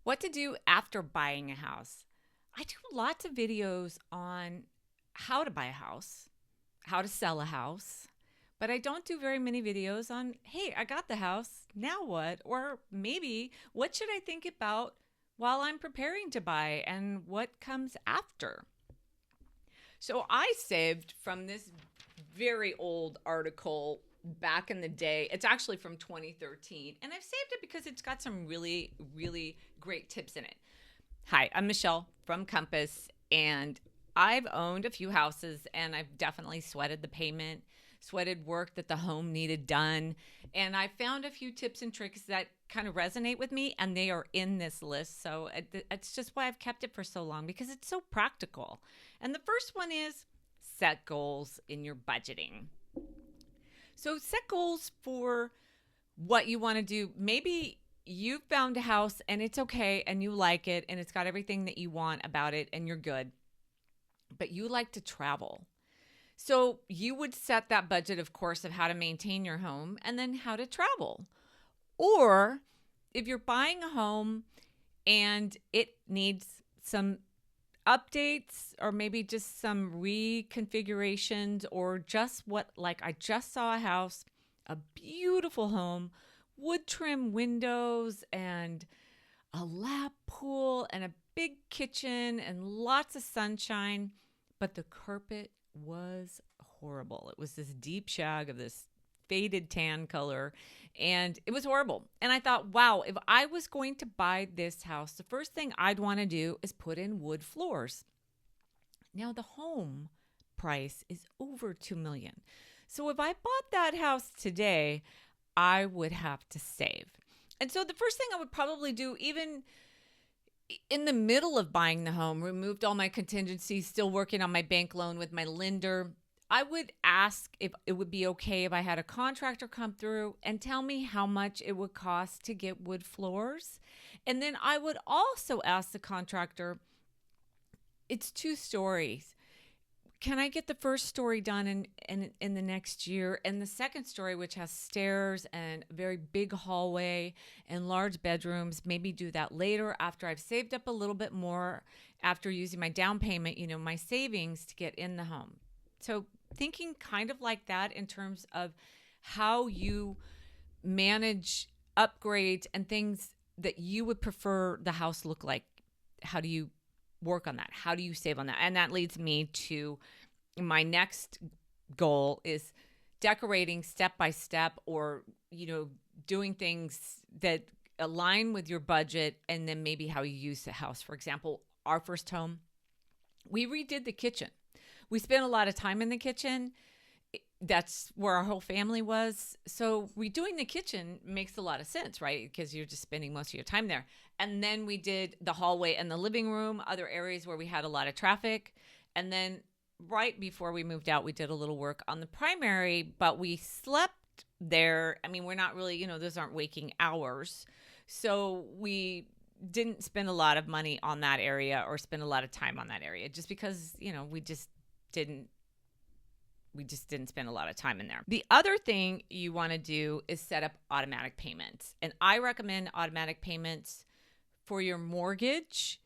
What to do after buying a house. I do lots of videos on how to buy a house, how to sell a house, but I don't do very many videos on, hey, I got the house, now what? Or maybe what should I think about while I'm preparing to buy and what comes after? So I saved from this very old article back in the day. It's actually from 2013, and I've saved it because it's got some really, really great tips in it. Hi, I'm Michele from Compass, and I've owned a few houses, and I've definitely sweated the payment, sweated work that the home needed done. And I found a few tips and tricks that kind of resonate with me, and they are in this list. So it's just why I've kept it for so long, because it's so practical. And the first one is set goals in your budgeting. So set goals for what you want to do. Maybe you've found a house and it's okay and you like it and it's got everything that you want about it and you're good, but you like to travel. So you would set that budget, of course, of how to maintain your home and then how to travel. Or if you're buying a home and it needs some updates or maybe just some reconfigurations, or just what, like I just saw a house, a beautiful home, wood trim windows and a lap pool and a big kitchen and lots of sunshine, but the carpet was horrible. It was this deep shag of this faded tan color, and it was horrible. And I thought, wow, if I was going to buy this house, the first thing I'd want to do is put in wood floors. Now the home price is over 2 million. So if I bought that house today, I would have to save. And so the first thing I would probably do, even in the middle of buying the home, removed all my contingencies, still working on my bank loan with my lender. I would ask if it would be okay if I had a contractor come through and tell me how much it would cost to get wood floors. And then I would also ask the contractor, it's 2 stories. Can I get the first story done in the next year? And the second story, which has stairs and a very big hallway and large bedrooms, maybe do that later after I've saved up a little bit more after using my down payment, my savings to get in the home. So thinking kind of like that in terms of how you manage upgrades and things that you would prefer the house look like. How do you work on that? How do you save on that? And that leads me to my next goal is decorating step by step, or, doing things that align with your budget and then maybe how you use the house. For example, our first home, we redid the kitchen. We spent a lot of time in the kitchen. That's where our whole family was. So redoing the kitchen makes a lot of sense, right? Because you're just spending most of your time there. And then we did the hallway and the living room, other areas where we had a lot of traffic. And then right before we moved out, we did a little work on the primary, but we slept there. I mean, we're not really, those aren't waking hours. So we didn't spend a lot of money on that area or spend a lot of time on that area just because, we just didn't spend a lot of time in there. The other thing you want to do is set up automatic payments. And I recommend automatic payments for your mortgage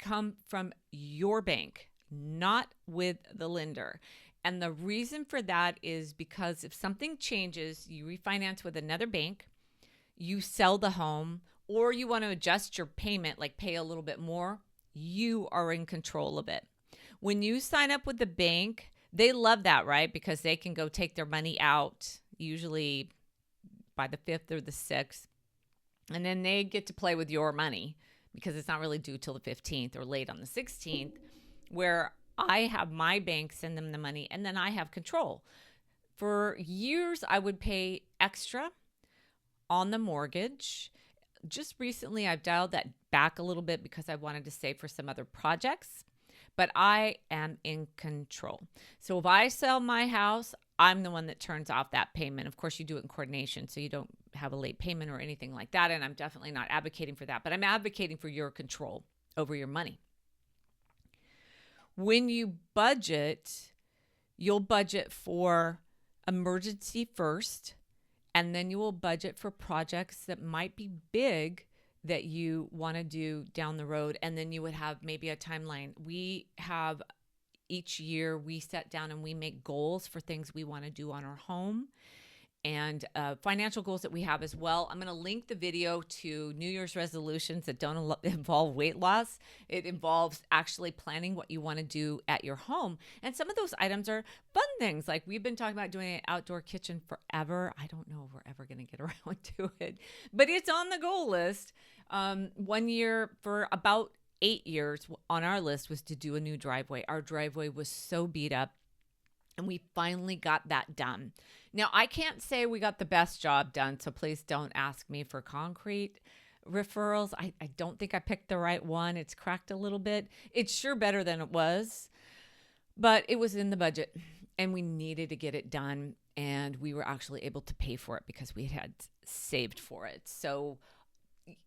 come from your bank, not with the lender. And the reason for that is because if something changes, you refinance with another bank, you sell the home, or you want to adjust your payment, like pay a little bit more, you are in control of it. When you sign up with the bank, they love that, right? Because they can go take their money out usually by the 5th or the 6th. And then they get to play with your money because it's not really due till the 15th or late on the 16th, where I have my bank send them the money and then I have control. For years, I would pay extra on the mortgage. Just recently, I've dialed that back a little bit because I wanted to save for some other projects. But I am in control. So if I sell my house, I'm the one that turns off that payment. Of course, you do it in coordination, so you don't have a late payment or anything like that. And I'm definitely not advocating for that, but I'm advocating for your control over your money. When you budget, you'll budget for emergency first, and then you will budget for projects that might be big that you want to do down the road. And then you would have maybe a timeline. We have each year we set down and we make goals for things we want to do on our home, and financial goals that we have as well. I'm going to link the video to New Year's resolutions that don't involve weight loss. It involves actually planning what you want to do at your home. And some of those items are fun things. Like we've been talking about doing an outdoor kitchen forever. I don't know if we're ever going to get around to it, but it's on the goal list. One year for about 8 years on our list was to do a new driveway. Our driveway was so beat up, and we finally got that done. Now, I can't say we got the best job done, so please don't ask me for concrete referrals. I don't think I picked the right one. It's cracked a little bit. It's sure better than it was, but it was in the budget, and we needed to get it done, and we were actually able to pay for it because we had saved for it. So,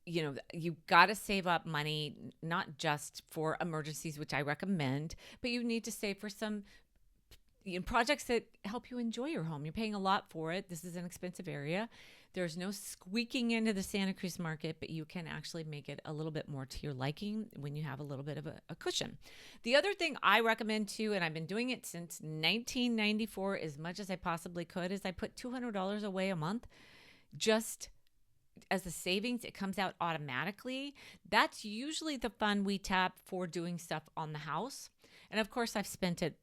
you know, you've got to save up money, not just for emergencies, which I recommend, but you need to save for some projects that help you enjoy your home. You're paying a lot for it. This is an expensive area. There's no squeaking into the Santa Cruz market, but you can actually make it a little bit more to your liking when you have a little bit of a cushion. The other thing I recommend too, and I've been doing it since 1994 as much as I possibly could, is I put $200 away a month just as a savings. It comes out automatically. That's usually the fund we tap for doing stuff on the house. And of course, I've spent it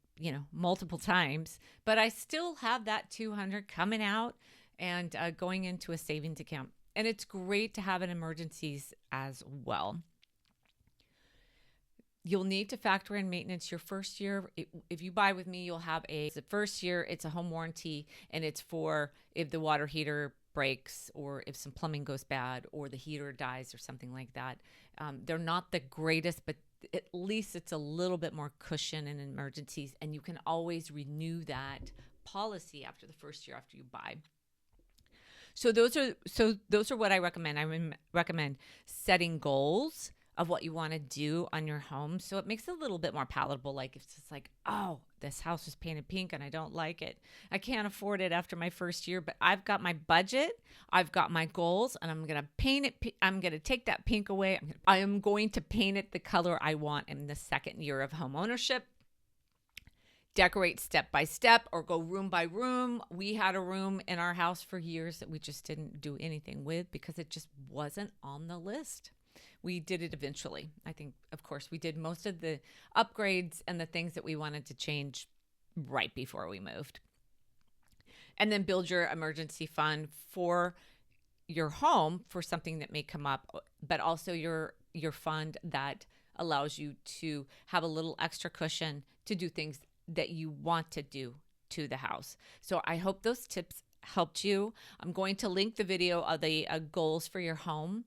multiple times, but I still have that 200 coming out and going into a savings account. And it's great to have in emergencies as well. You'll need to factor in maintenance your first year. If you buy with me, you'll have the first year, it's a home warranty, and it's for if the water heater breaks or if some plumbing goes bad or the heater dies or something like that. They're not the greatest, but at least it's a little bit more cushion in emergencies, and you can always renew that policy after the first year after you buy. So those are what I recommend. I recommend setting goals of what you want to do on your home, so it makes it a little bit more palatable. Like if it's just like, oh, this house was painted pink and I don't like it. I can't afford it after my first year, but I've got my budget, I've got my goals, and I'm going to paint it. I'm going to take that pink away. I am going to paint it the color I want in the second year of home ownership. Decorate step by step or go room by room. We had a room in our house for years that we just didn't do anything with because it just wasn't on the list. We did it eventually. I think, of course, we did most of the upgrades and the things that we wanted to change right before we moved. And then build your emergency fund for your home for something that may come up, but also your fund that allows you to have a little extra cushion to do things that you want to do to the house. So I hope those tips helped you. I'm going to link the video of the goals for your home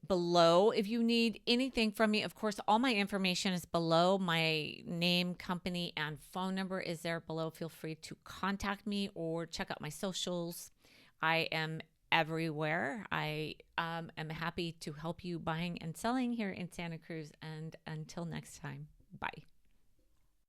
below. If you need anything from me, of course, all my information is below. My name, company, and phone number is there below. Feel free to contact me or check out my socials. I am everywhere. I am happy to help you buying and selling here in Santa Cruz. And until next time, bye.